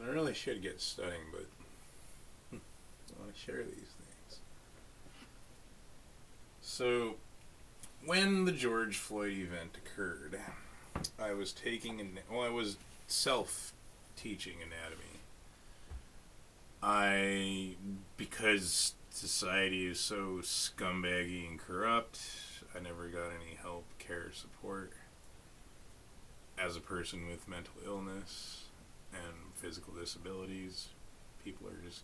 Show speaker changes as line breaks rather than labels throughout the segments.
I really should get studying, but I want to share these things. So, when the George Floyd event occurred, I was self-teaching anatomy. Because society is so scumbaggy and corrupt, I never got any help, care, support. As a person with mental illness and physical disabilities, people are just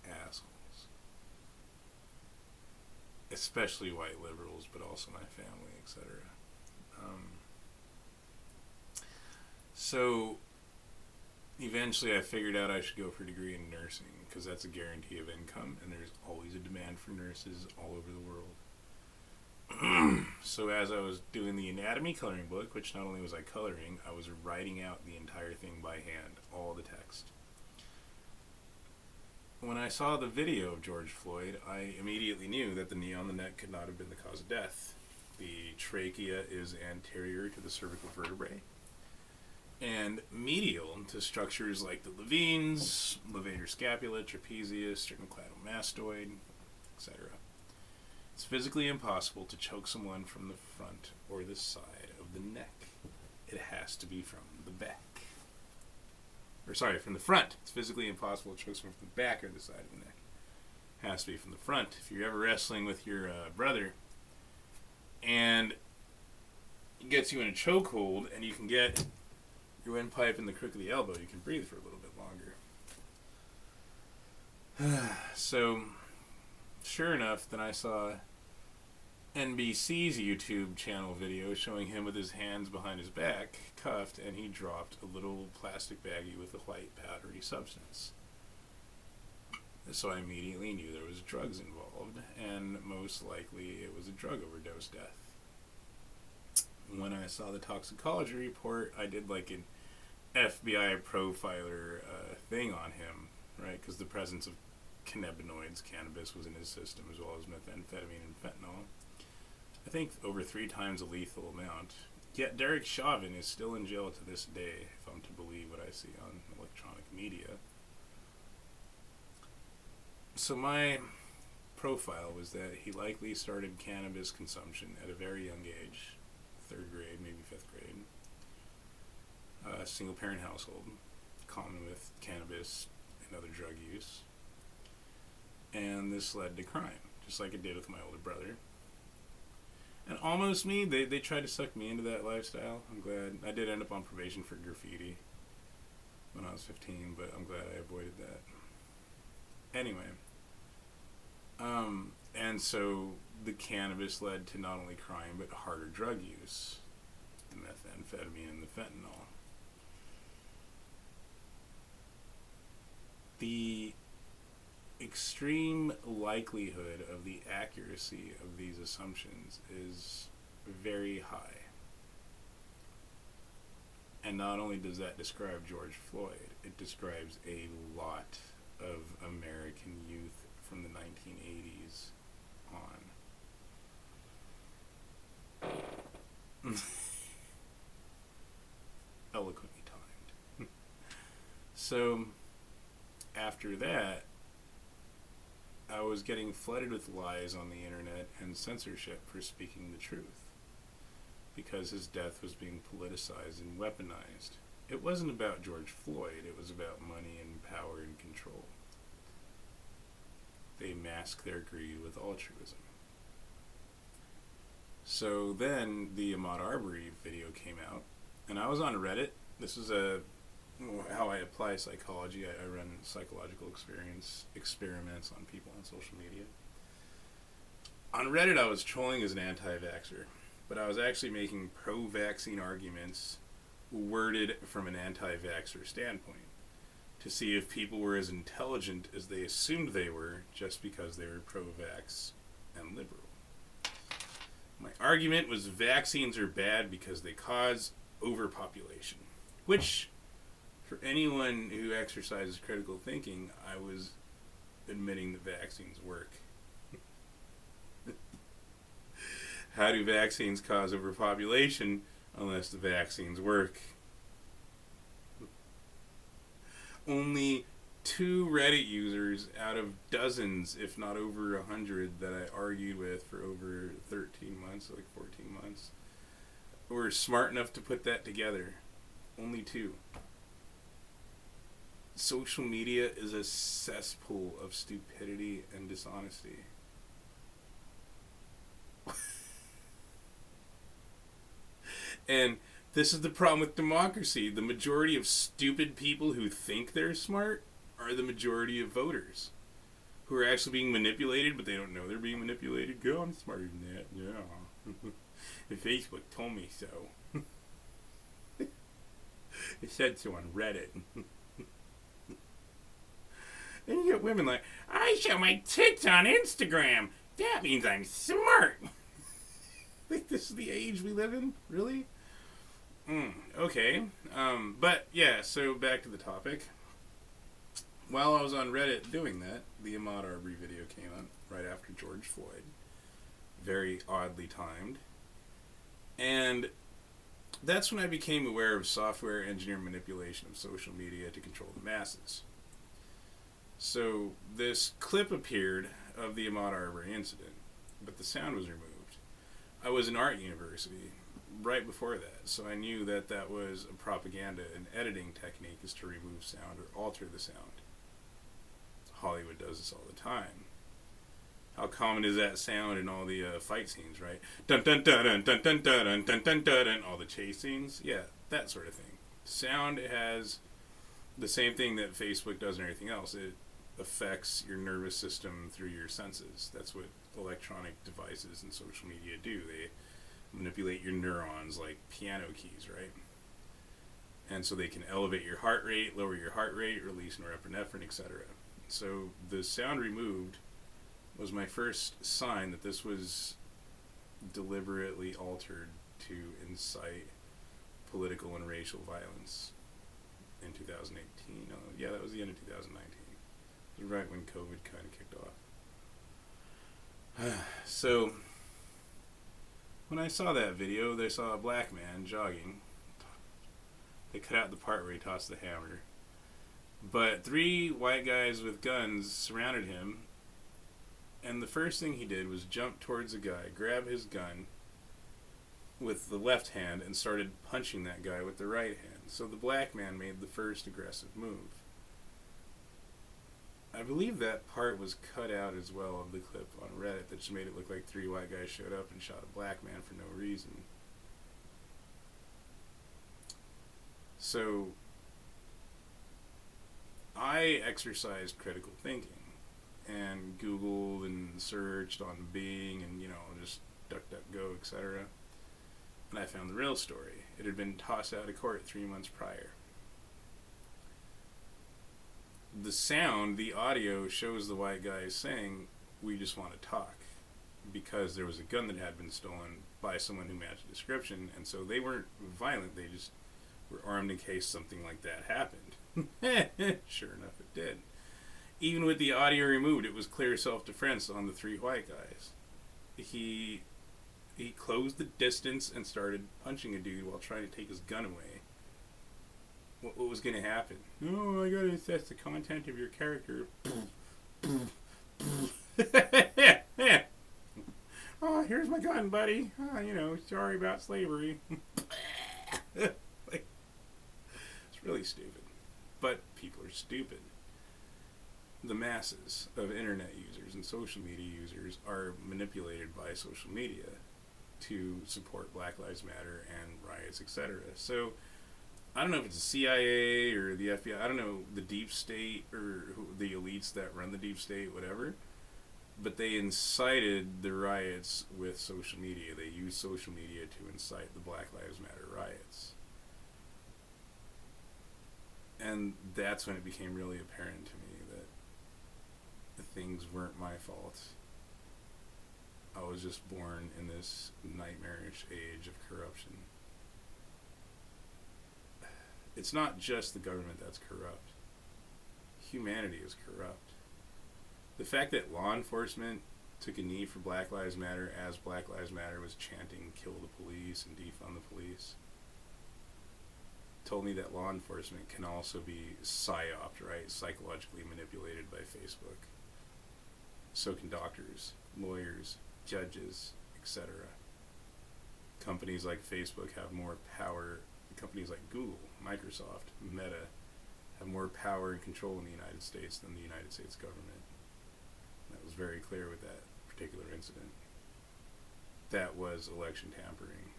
assholes. Especially white liberals, but also my family, etc. So eventually I figured out I should go for a degree in nursing because that's a guarantee of income and there's always a demand for nurses all over the world. So as I was doing the anatomy coloring book, which not only was I coloring, I was writing out the entire thing by hand, all the text. When I saw the video of George Floyd, I immediately knew that the knee on the neck could not have been the cause of death. The trachea is anterior to the cervical vertebrae and medial to structures like the levator levator scapula, trapezius, sternocleidomastoid, etc. It's physically impossible to choke someone from the front or the side of the neck. It has to be from the back. From the front. It's physically impossible to choke someone from the back or the side of the neck. It has to be from the front. If you're ever wrestling with your brother and he gets you in a chokehold and you can get your windpipe in the crook of the elbow, you can breathe for a little bit longer. So, sure enough, then I saw NBC's YouTube channel video showing him with his hands behind his back, cuffed, and he dropped a little plastic baggie with a white powdery substance. So I immediately knew there was drugs involved, and most likely it was a drug overdose death. When I saw the toxicology report, I did like an FBI profiler thing on him, right? Because the presence of cannabinoids, cannabis, was in his system, as well as methamphetamine and fentanyl. I think over 3 times a lethal amount. Yet Derek Chauvin is still in jail to this day, if I'm to believe what I see on electronic media. So my profile was that he likely started cannabis consumption at a very young age, 3rd grade, maybe 5th grade. Single parent household, common with cannabis and other drug use. And this led to crime, just like it did with my older brother. And almost me, they tried to suck me into that lifestyle. I'm glad. I did end up on probation for graffiti when I was 15, but I'm glad I avoided that. Anyway, and so the cannabis led to not only crime, but harder drug use. The methamphetamine and the fentanyl. The extreme likelihood of the accuracy of these assumptions is very high. And not only does that describe George Floyd, it describes a lot of American youth from the 1980s on. Eloquently timed. So, after that, I was getting flooded with lies on the internet and censorship for speaking the truth, because his death was being politicized and weaponized. It wasn't about George Floyd, it was about money and power and control. They masked their greed with altruism. So then the Ahmaud Arbery video came out, and I was on Reddit. This is how I apply psychology. I run psychological experiments on people on social media. On Reddit, I was trolling as an anti-vaxxer, but I was actually making pro-vaccine arguments worded from an anti-vaxxer standpoint to see if people were as intelligent as they assumed they were just because they were pro-vax and liberal. My argument was vaccines are bad because they cause overpopulation, which, for anyone who exercises critical thinking, I was admitting that vaccines work. How do vaccines cause overpopulation unless the vaccines work? Only 2 Reddit users out of dozens, if not over 100, that I argued with for over 13 months, like 14 months, were smart enough to put that together. Only 2. Social media is a cesspool of stupidity and dishonesty. And this is the problem with democracy. The majority of stupid people who think they're smart are the majority of voters who are actually being manipulated, but they don't know they're being manipulated. Go, I'm smarter than that. Yeah. And Facebook told me so. It said so on Reddit. And you get women like, I show my tits on Instagram. That means I'm smart. Like, this is the age we live in? Really? Okay. But, yeah, so back to the topic. While I was on Reddit doing that, the Ahmaud Arbery video came out right after George Floyd. Very oddly timed. And that's when I became aware of software engineer manipulation of social media to control the masses. So this clip appeared of the Ahmaud Arbery incident, but the sound was removed. I was in art university right before that, so I knew that that was a propaganda and editing technique is to remove sound or alter the sound. Hollywood does this all the time. How common is that sound in all the fight scenes, right? Dun dun dun dun dun dun dun dun dun dun dun, all the chase scenes? Yeah, that sort of thing. Sound has the same thing that Facebook does and everything else. It affects your nervous system through your senses. That's what electronic devices and social media do. They manipulate your neurons like piano keys, right? And so they can elevate your heart rate, lower your heart rate, release norepinephrine, etc. So the sound removed was my first sign that this was deliberately altered to incite political and racial violence in 2018. Yeah, that was the end of 2019. It was right when COVID kind of kicked off. So when I saw that video, they saw a black man jogging. They cut out the part where he tossed the hammer. But 3 white guys with guns surrounded him, and the first thing he did was jump towards a guy, grab his gun with the left hand, and started punching that guy with the right hand. So the black man made the first aggressive move. I believe that part was cut out as well of the clip on Reddit that just made it look like 3 white guys showed up and shot a black man for no reason. So I exercised critical thinking and Googled and searched on Bing and, just DuckDuckGo, etc. And I found the real story. It had been tossed out of court 3 months prior. The sound, the audio, shows the white guys saying, "We just want to talk," because there was a gun that had been stolen by someone who matched the description, and so they weren't violent, they just were armed in case something like that happened. Sure enough, it did. Even with the audio removed, it was clear self-defense on the 3 white guys. He closed the distance and started punching a dude while trying to take his gun away. What was going to happen? Oh, I got to assess the content of your character. Oh, here's my gun, buddy. Oh, sorry about slavery. It's really stupid. But people are stupid. The masses of internet users and social media users are manipulated by social media to support Black Lives Matter and riots, etc. So I don't know if it's the CIA or the FBI. I don't know the deep state or the elites that run the deep state, whatever. But they incited the riots with social media. They used social media to incite the Black Lives Matter riots. And that's when it became really apparent to me that things weren't my fault. I was just born in this nightmarish age of corruption. It's not just the government that's corrupt. Humanity is corrupt. The fact that law enforcement took a knee for Black Lives Matter as Black Lives Matter was chanting "kill the police" and defund the police. told me that law enforcement can also be psyoped, right? Psychologically manipulated by Facebook. So can doctors, lawyers, judges, etc. Companies like Facebook have more power. Companies like Google, Microsoft, Meta have more power and control in the United States than the United States government. That was very clear with that particular incident. That was election tampering.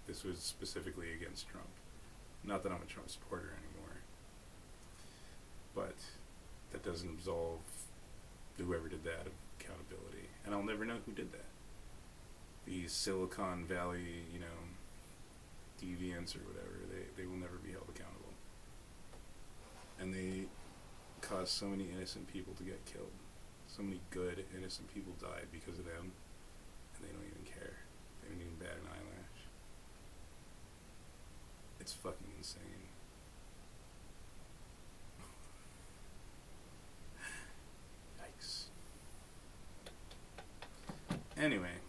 This was specifically against Trump. Not that I'm a Trump supporter anymore, but that doesn't absolve whoever did that of accountability. And I'll never know who did that. These Silicon Valley, deviants or whatever, they will never be held accountable. And they caused so many innocent people to get killed. So many good, innocent people died because of them, and they don't even care. They don't even bat an eyelash. It's fucking insane. Yikes. Anyway,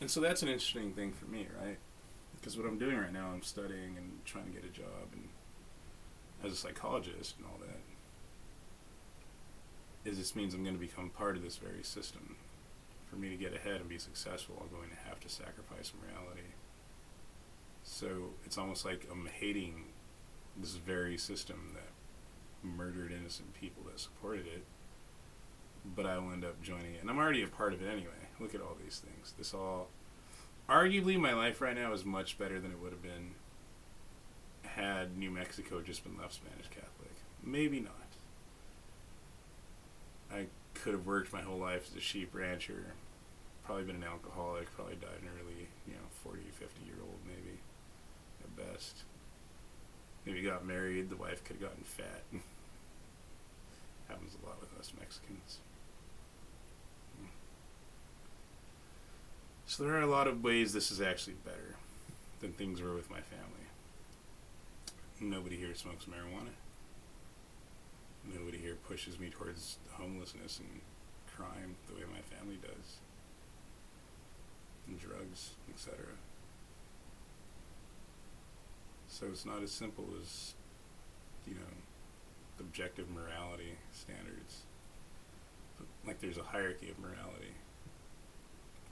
and so that's an interesting thing for me, right? Because what I'm doing right now, I'm studying and trying to get a job, and as a psychologist and all that, is this means I'm going to become part of this very system. For me to get ahead and be successful, I'm going to have to sacrifice morality. So it's almost like I'm hating this very system that murdered innocent people that supported it, but I will end up joining it. And I'm already a part of it anyway. Look at all these things. Arguably, my life right now is much better than it would have been had New Mexico just been left Spanish Catholic. Maybe not. I could have worked my whole life as a sheep rancher, probably been an alcoholic, probably died an early, 40, 50-year-old maybe, at best. Maybe got married, the wife could have gotten fat. Happens a lot with us Mexicans. So there are a lot of ways this is actually better than things were with my family. Nobody here smokes marijuana. Nobody here pushes me towards homelessness and crime the way my family does. And drugs, etc. So it's not as simple as, objective morality standards. But, like, there's a hierarchy of morality.